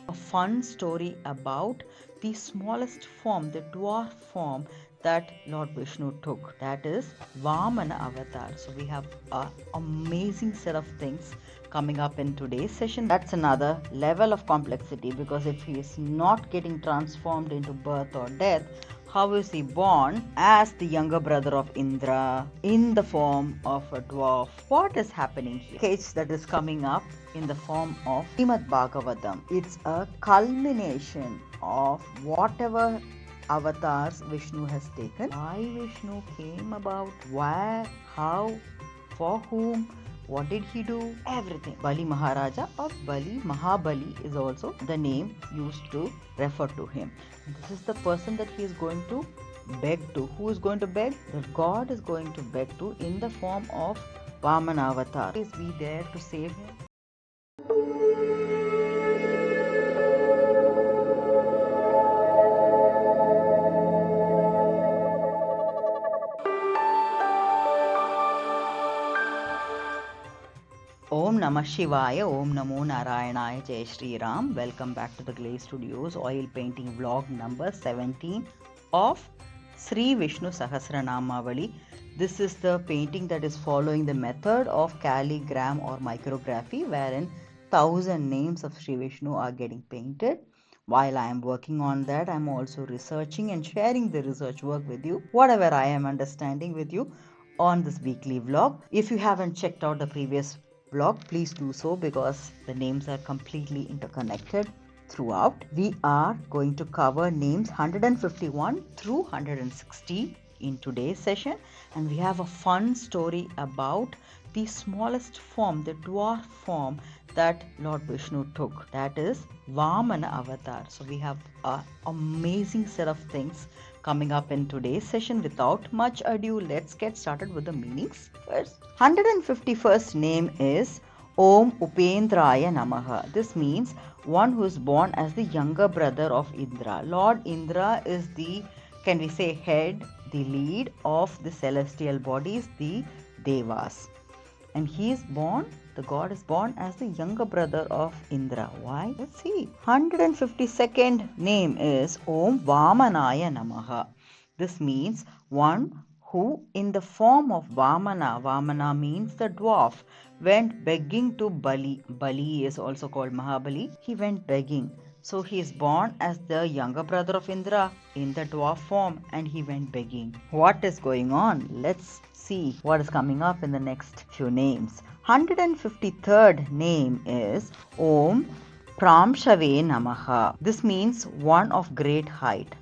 a fun story about the smallest form, the dwarf form that Lord Vishnu took. That is Vamana Avatar. So we have an amazing set of things coming up in today's session. That's another level of complexity, because if he is not getting transformed into birth or death, how is he born as the younger brother of Indra in the form of a dwarf? What is happening here? Case that is coming up in the form of Srimad Bhagavadam. It's a culmination of whatever avatars Vishnu has taken. Why Vishnu came about, where, how, for whom, what did he do? Everything. Bali Maharaja or Bali Mahabali is also the name used to refer to him. This is the person that he is going to beg to. Who is going to beg? The God is going to beg to in the form of Vamana Avatar. Please be there to save him. Om Namah Shivaya, Om Namo Narayanaya, Jai Shri Ram. Welcome back to the Glaze Studios oil painting vlog number 17 of Sri Vishnu Sahasranamavali. This is the painting that is following the method of Calligram or Micrography, wherein 1000 names of Sri Vishnu are getting painted. While I am working on that, I am also researching and sharing the research work with you, whatever I am understanding with you on this weekly vlog. If you haven't checked out the previous vlog, please do so, because the names are completely interconnected throughout. We are going to cover names 151 through 160 in today's session, and we have a fun story about the smallest form, the dwarf form that Lord Vishnu took. That is Vamana Avatar. So we have an amazing set of things coming up in today's session. Without much ado, let's get started with the meanings first. 151st name is Om Upendraya Namaha. This means one who is born as the younger brother of Indra. Lord Indra is the, can we say, head, the lead of the celestial bodies, the Devas. And he is born, the god is born as the younger brother of Indra. Why? Let's see. 152nd name is Om Vamanaya Namaha. This means one who in the form of Vamana, Vamana means the dwarf, went begging to Bali. Bali is also called Mahabali. He went begging. So he is born as the younger brother of Indra in the dwarf form, and he went begging. What is going on? Let's see what is coming up in the next few names. 153rd name is Om Pramshave Namaha. This means one of great height.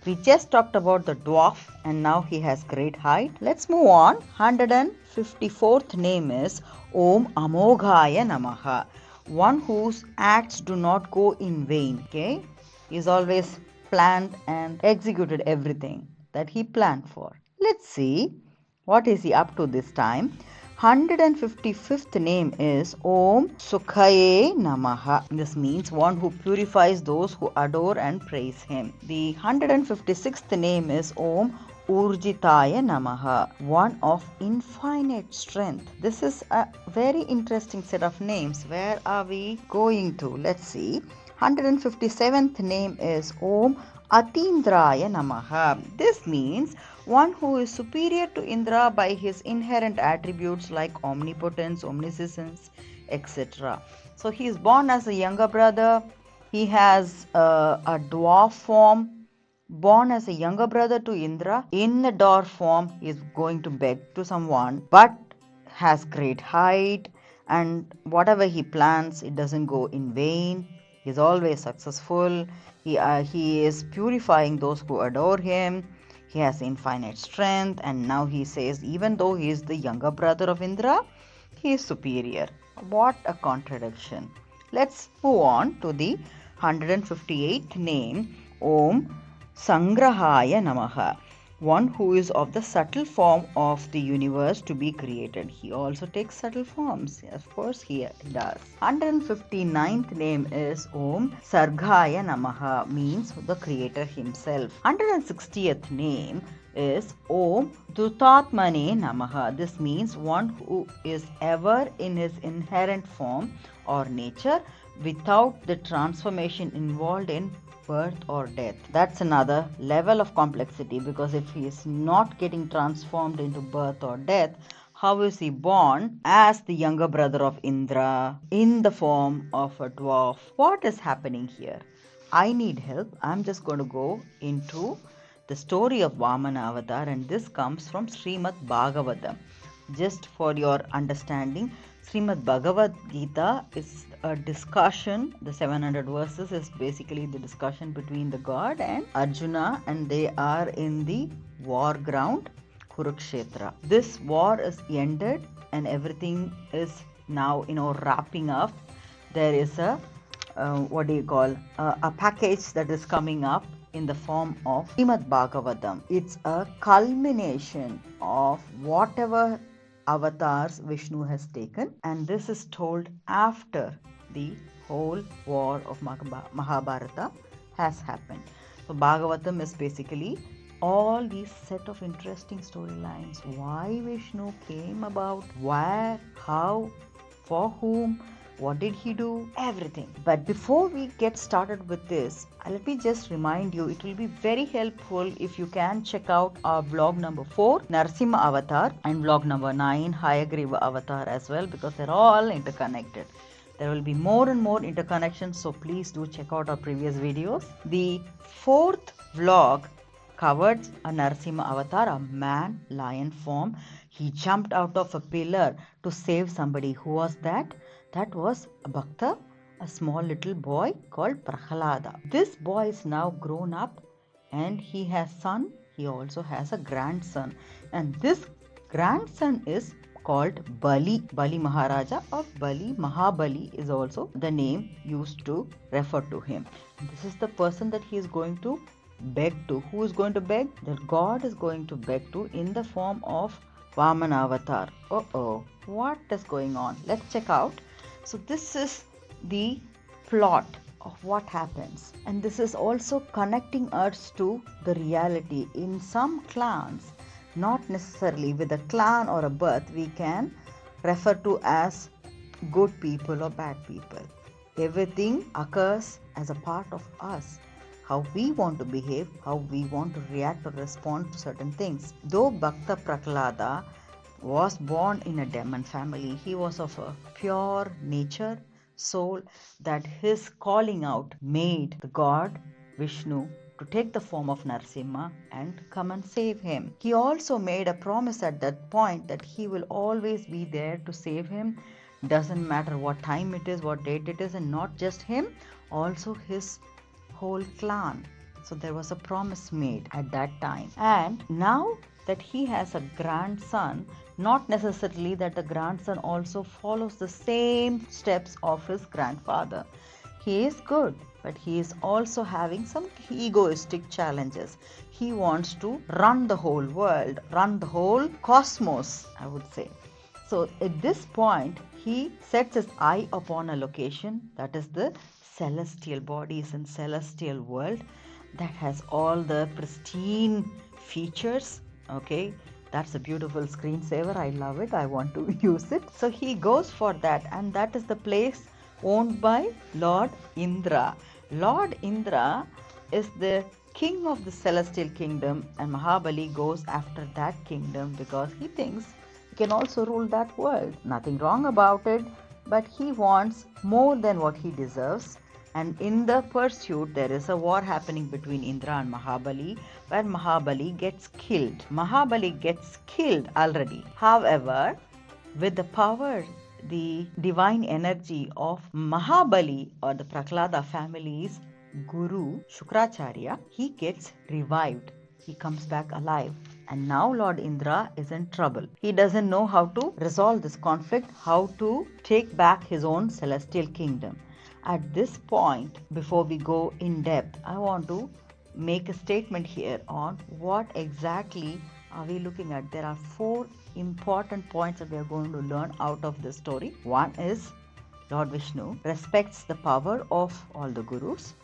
We just talked about the dwarf, and now he has great height. Let's move on. 154th name is Om Amoghaya Namaha. One whose acts do not go in vain. Okay, he's always planned and executed everything that he planned for. Let's see what is he up to this time. 155th name is Om Sukhaye Namaha. This means one who purifies those who adore and praise him. The 156th name is Om Urjitaya Namaha, one of infinite strength. This is a very interesting set of names. Where are we going to? Let's see. 157th name is Om Atindraya Namaha. This means one who is superior to Indra by his inherent attributes like omnipotence, omniscience, etc. So he is born as a younger brother. He has a dwarf form. Born as a younger brother to Indra. In the dwarf form, he is going to beg to someone, but has great height, and whatever he plans, it doesn't go in vain. He is always successful. He is purifying those who adore him. He has infinite strength, and now he says even though he is the younger brother of Indra, he is superior. What a contradiction. Let's move on to the 158th name, Om Sangrahaya Namaha. One who is of the subtle form of the universe to be created. He also takes subtle forms. Of course, he does. 159th name is Om Sargaya Namaha, means the creator himself. 160th name is Om Dhutatmane Namaha. This means one who is ever in his inherent form or nature without the transformation involved in birth or death. That's another level of complexity, because if he is not getting transformed into birth or death, how is he born as the younger brother of Indra in the form of a dwarf? What is happening here? I need help. I'm just going to go into the story of Vamana Avatar, and this comes from Srimad Bhagavadam. Just for your understanding, Srimad Bhagavad Gita is a discussion. The 700 verses is basically the discussion between the god and Arjuna, and they are in the war ground Kurukshetra. This war is ended and everything is now wrapping up. There is a a package that is coming up in the form of Srimad Bhagavatam. It's a culmination of whatever avatars Vishnu has taken, and this is told after the whole war of Mahabharata has happened. So Bhagavatam is basically all these set of interesting storylines. Why Vishnu came about, where, how, for whom, what did he do, everything. But before we get started with this, let me just remind you, it will be very helpful if you can check out our vlog number 4, NARASIMHA Avatar, and vlog number 9, Hayagriva Avatar as well, because they're all interconnected. There will be more and more interconnections, so please do check out our previous videos. The 4th vlog covered a Narasimha avatar, a man lion form. He jumped out of a pillar to save somebody. Who was that? That was a Bhakta, a small little boy called Prahalada. This boy is now grown up and he has son. He also has a grandson, and this grandson is called Bali. Bali Maharaja or Bali Mahabali is also the name used to refer to him. This is the person that he is going to beg to. Who is going to beg? The god is going to beg to in the form of Vamana Avatar. What is going on? Let's check out. So this is the plot of what happens, and this is also connecting us to the reality. In some clans, not necessarily with a clan or a birth, we can refer to as good people or bad people. Everything occurs as a part of us. How we want to behave, how we want to react or respond to certain things. Though Bhakta Prahlada was born in a demon family, he was of a pure nature, soul, that his calling out made the god Vishnu to take the form of Narasimha and come and save him. He also made a promise at that point that he will always be there to save him. Doesn't matter what time it is, what date it is, and not just him, also his whole clan. So there was a promise made at that time. And now that he has a grandson, not necessarily that the grandson also follows the same steps of his grandfather. He is good, but he is also having some egoistic challenges. He wants to run the whole world, run the whole cosmos, I would say. So at this point, he sets his eye upon a location, that is the celestial bodies and celestial world, that has all the pristine features. Okay, that's a beautiful screensaver. I love it. I want to use it. So he goes for that, and that is the place owned by Lord Indra. Lord Indra is the king of the celestial kingdom, and Mahabali goes after that kingdom because he thinks he can also rule that world. Nothing wrong about it, but he wants more than what he deserves. And in the pursuit, there is a war happening between Indra and Mahabali, where Mahabali gets killed. Mahabali gets killed already. However, with the power, the divine energy of Mahabali or the Prahlada family's guru, Shukracharya, he gets revived. He comes back alive. And now Lord Indra is in trouble. He doesn't know how to resolve this conflict, how to take back his own celestial kingdom. At this point, before we go in depth, I want to make a statement here on what exactly are we looking at. There are 4 important points that we are going to learn out of this story. One is Lord Vishnu respects the power of all the gurus.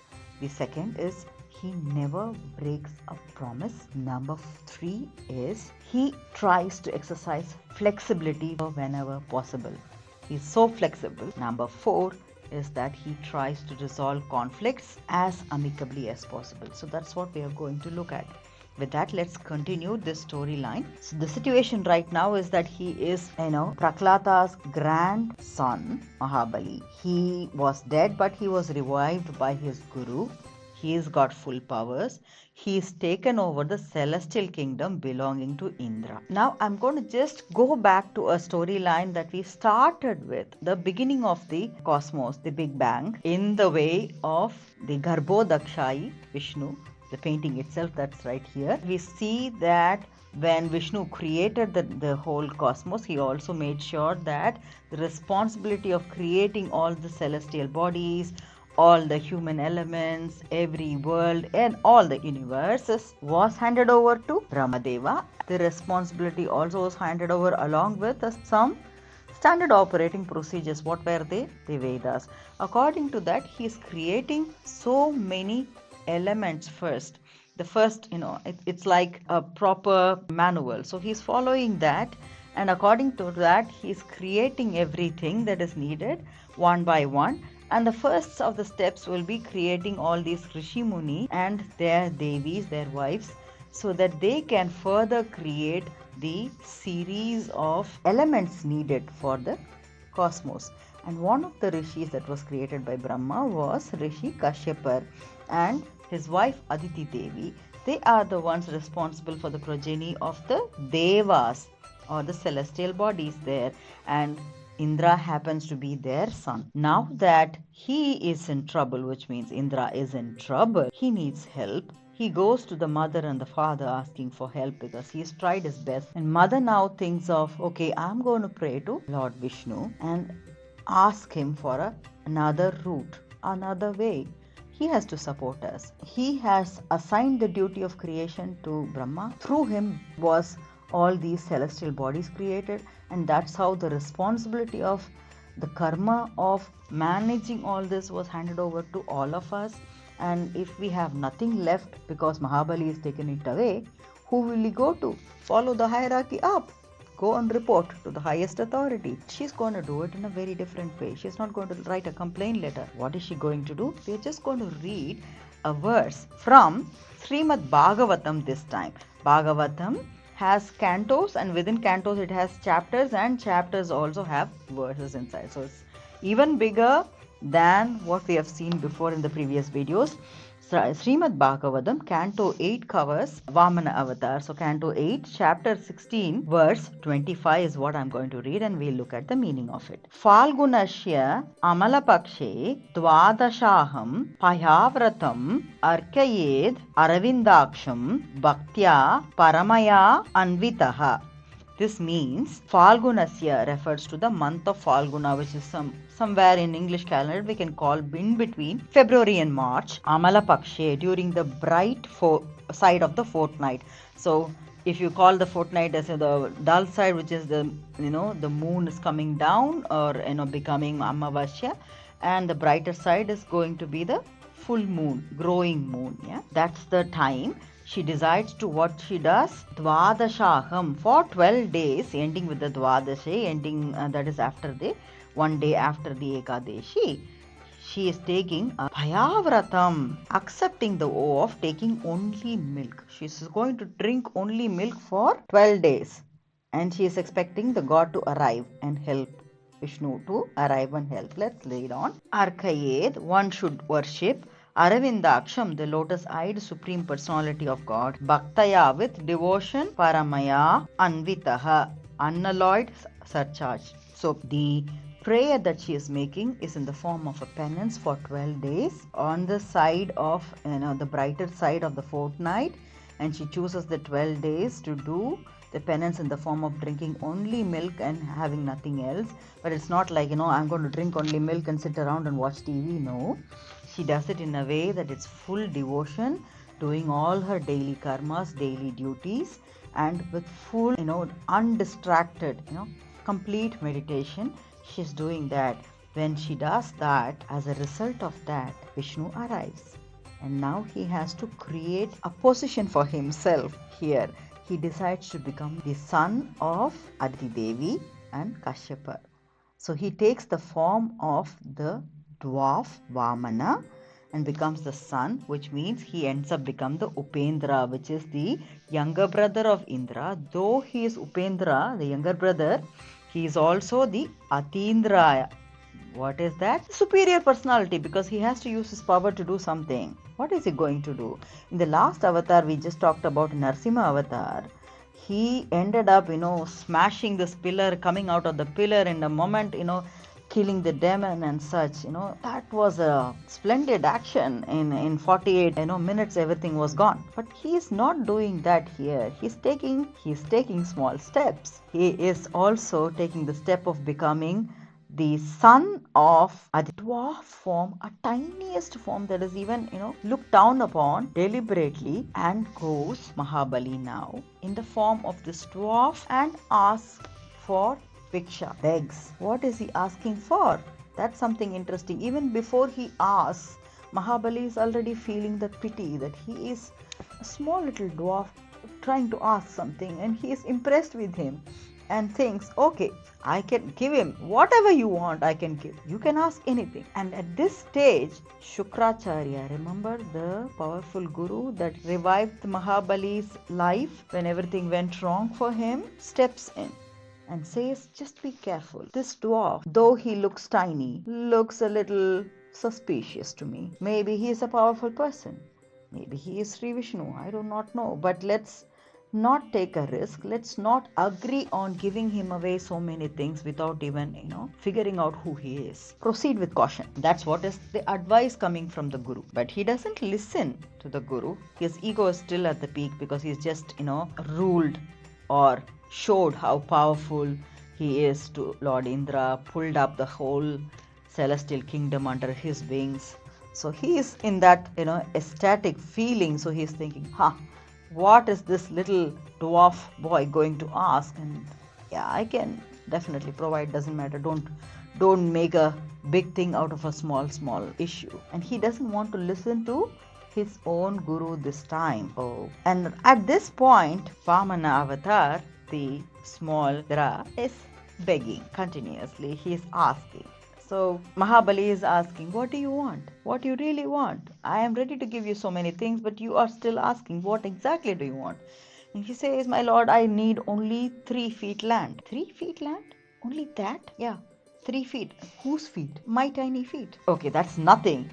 The second is he never breaks a promise. Number 3 is he tries to exercise flexibility whenever possible. He's so flexible. Number 4 is that he tries to resolve conflicts as amicably as possible. So that's what we are going to look at. With that, let's continue this storyline. So the situation right now is that he is, Prahlada's grandson, Mahabali. He was dead, but he was revived by his guru. He's got full powers. He's taken over the celestial kingdom belonging to Indra. Now I'm going to just go back to a storyline that we started with, the beginning of the cosmos, the Big Bang, in the way of the Garbhodakshayi Vishnu. The painting itself, that's right here. We see that when Vishnu created the whole cosmos, he also made sure that the responsibility of creating all the celestial bodies, all the human elements, every world and all the universes was handed over to Brahmadeva. The responsibility also was handed over along with some standard operating procedures. What were they? The Vedas. According to that, he is creating so many elements first. The first, it's like a proper manual. So he's following that, and according to that, he's creating everything that is needed one by one. And the first of the steps will be creating all these Rishi Muni and their Devis, their wives, so that they can further create the series of elements needed for the cosmos. And one of the rishis that was created by Brahma was Rishi Kashyapar and his wife Aditi Devi. They are the ones responsible for the progeny of the Devas or the celestial bodies there, and Indra happens to be their son. Now that he is in trouble, which means Indra is in trouble, he needs help. He goes to the mother and the father asking for help because he's tried his best. And mother now thinks of, okay, I'm going to pray to Lord Vishnu and ask him for another route, another way. He has to support us. He has assigned the duty of creation to Brahma. Through him was all these celestial bodies created, and that's how the responsibility of the karma of managing all this was handed over to all of us. And if we have nothing left because Mahabali has taken it away, who will we go to? Follow the hierarchy up. Go and report to the highest authority. She's going to do it in a very different way. She's not going to write a complaint letter. What is she going to do? We're just going to read a verse from Srimad Bhagavatam this time. Bhagavatam has cantos, and within cantos it has chapters, and chapters also have verses inside. So it's even bigger than what we have seen before in the previous videos. Srimad Bhagavadam, Canto 8 covers Vamana Avatar. So Canto 8, Chapter 16, verse 25 is what I'm going to read, and we'll look at the meaning of it. Falgunashya Amalapakshe Dwadashaham Payavratam Arkayed Aravindaksham Bhaktya Paramaya Anvitaha. This means Falgunasya refers to the month of Falguna, which is somewhere in English calendar we can call in between February and March. Amalapakshe, during the bright side of the fortnight. So if you call the fortnight as the dull side, which is the moon is coming down or becoming Amavasya, and the brighter side is going to be the full moon, growing moon. Yeah, that's the time she decides to what she does. Dwadashaham, for 12 days, ending with the Dwadashi, ending that is after the one day after the Ekadeshi. She is taking a Bhayavratam, accepting the oath of taking only milk. She is going to drink only milk for 12 days. And she is expecting the god to arrive and help. Vishnu to arrive and help. Let's read on. Arkayed, one should worship Aravindaksham, the lotus-eyed Supreme Personality of God. Bhaktaya, with devotion. Paramaya, Anvitaha, unalloyed, surcharged. So the prayer that she is making is in the form of a penance for 12 days on the side of, the brighter side of the fortnight, and she chooses the 12 days to do the penance in the form of drinking only milk and having nothing else. But it's not like, I'm going to drink only milk and sit around and watch TV. No, she does it in a way that it's full devotion, doing all her daily karmas, daily duties, and with full, undistracted, complete meditation. She's doing that. When she does that, as a result of that, Vishnu arrives. And now he has to create a position for himself here. He decides to become the son of Aditi Devi and Kashyapa. So he takes the form of the dwarf Vamana and becomes the son, which means he ends up becoming the Upendra, which is the younger brother of Indra. Though he is Upendra, the younger brother, he is also the Atindra. What is that? Superior personality, because he has to use his power to do something. What is he going to do? In the last avatar we just talked about, NARASIMHA avatar, he ended up, smashing this pillar, coming out of the pillar in a moment, killing the demon and such. That was a splendid action. In 48 minutes everything was gone. But he is not doing that here. He's taking small steps. He is also taking the step of becoming the son of a dwarf form, a tiniest form that is even, looked down upon deliberately, and goes Mahabali now in the form of this dwarf and asks for Viksha, begs. What is he asking for? That's something interesting. Even before he asks, Mahabali is already feeling the pity that he is a small little dwarf trying to ask something, and he is impressed with him and thinks, okay, I can give him whatever you want, I can give. You can ask anything. And at this stage, Shukracharya, remember the powerful guru that revived Mahabali's life when everything went wrong for him, steps in and says, just be careful. This dwarf, though he looks tiny, looks a little suspicious to me. Maybe he is a powerful person. Maybe he is Sri Vishnu. I do not know. But let's not take a risk. Let's not agree on giving him away so many things without even, figuring out who he is. Proceed with caution. That's what is the advice coming from the guru. But he doesn't listen to the guru. His ego is still at the peak because he's just, ruled or showed how powerful he is to Lord Indra, pulled up the whole celestial kingdom under his wings. So he is in that, ecstatic feeling. So he's thinking, what is this little dwarf boy going to ask? And yeah, I can definitely provide, doesn't matter. Don't make a big thing out of a small issue. And he doesn't want to listen to his own guru this time. Oh, and at this point, Vamana avatar, the small Dra, is begging continuously. He is asking. So Mahabali is asking, what do you want? What do you really want? I am ready to give you so many things, but you are still asking, what exactly do you want? And he says, my lord, I need only 3 feet land. 3 feet land? Only that? Yeah. 3 feet. Whose feet? My tiny feet. Okay, that's nothing,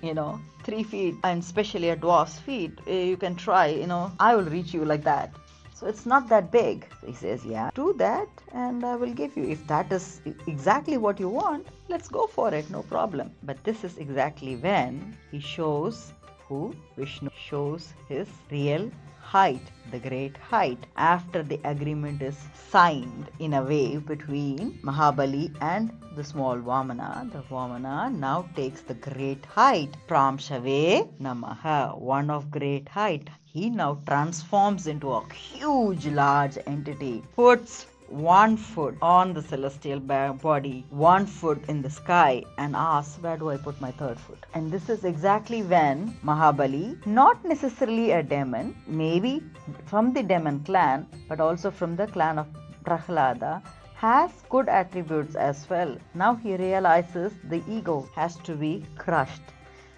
3 feet, and especially a dwarf's feet. You can try, I will reach you like that. So it's not that big. So he says, yeah, do that and I will give you. If that is exactly what you want, let's go for it, no problem. But this is exactly when he shows who? Vishnu shows his real height, the great height. After the agreement is signed in a way between Mahabali and the small Vamana, the Vamana now takes the great height. Pramshave Namaha, one of great height. He now transforms into a huge, large entity, puts 1 foot on the celestial body, 1 foot in the sky, and asks, where do I put my 3rd foot? And this is exactly when Mahabali, not necessarily a demon, maybe from the demon clan, but also from the clan of Prahlada, has good attributes as well. Now he realizes the ego has to be crushed.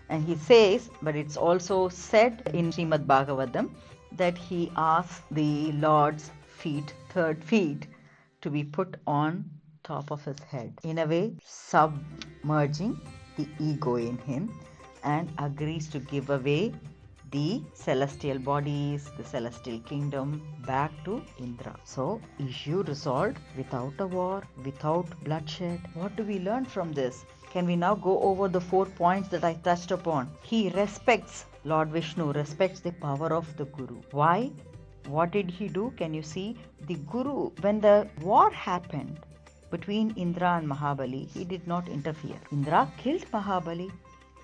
And he says, but it's also said in Srimad Bhagavadam that he asks the Lord's feet, 3rd feet, to be put on top of his head. In a way, submerging the ego in him, and agrees to give away the celestial bodies, the celestial kingdom back to Indra. So, issue resolved without a war, without bloodshed. What do we learn from this? Can we now go over the 4 points that I touched upon? He respects, Lord Vishnu respects the power of the Guru. Why? What did he do? Can you see? The Guru, when the war happened between Indra and Mahabali, he did not interfere. Indra killed Mahabali.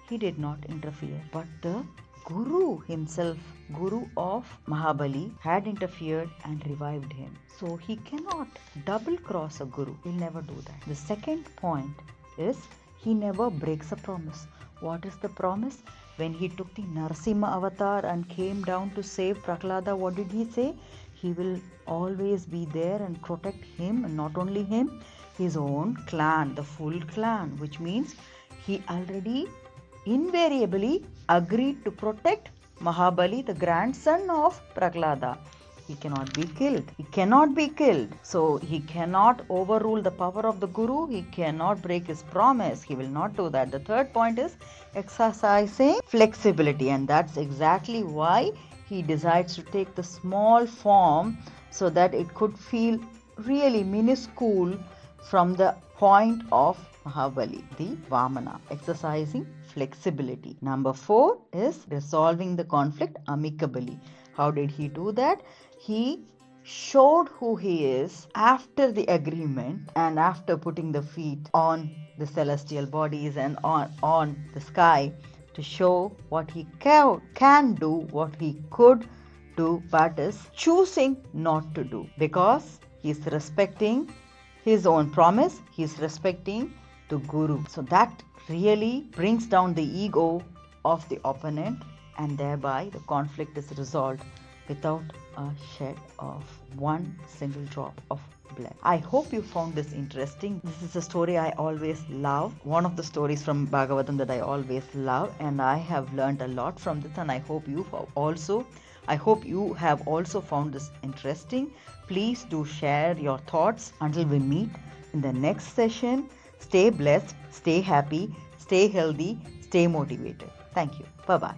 He did not interfere. But the Guru himself, Guru of Mahabali, had interfered and revived him. So he cannot double cross a Guru. He'll never do that. The second point is, he never breaks a promise. What is the promise? When he took the Narasimha avatar and came down to save Prahlada, what did he say? He will always be there and protect him, and not only him, his own clan, the full clan, which means he already invariably agreed to protect Mahabali, the grandson of Prahlada. He cannot be killed. He cannot be killed. So he cannot overrule the power of the Guru. He cannot break his promise. He will not do that. The third point is exercising flexibility, and that's exactly why he decides to take the small form so that it could feel really minuscule from the point of Mahabali, the Vamana, exercising flexibility. Number 4 is resolving the conflict amicably. How did he do that? He showed who he is after the agreement and after putting the feet on the celestial bodies and on the sky to show what he can do, what he could do, but is choosing not to do because he's respecting his own promise, he's respecting the Guru. So that really brings down the ego of the opponent, and thereby the conflict is resolved without a shed of one single drop of blood. I hope you found this interesting. This is a story I always love. One of the stories from Bhagavadam that I always love, and I have learned a lot from this, and I hope you have also found this interesting. Please do share your thoughts. Until we meet in the next session, stay blessed, stay happy, stay healthy, stay motivated. Thank you. Bye-bye.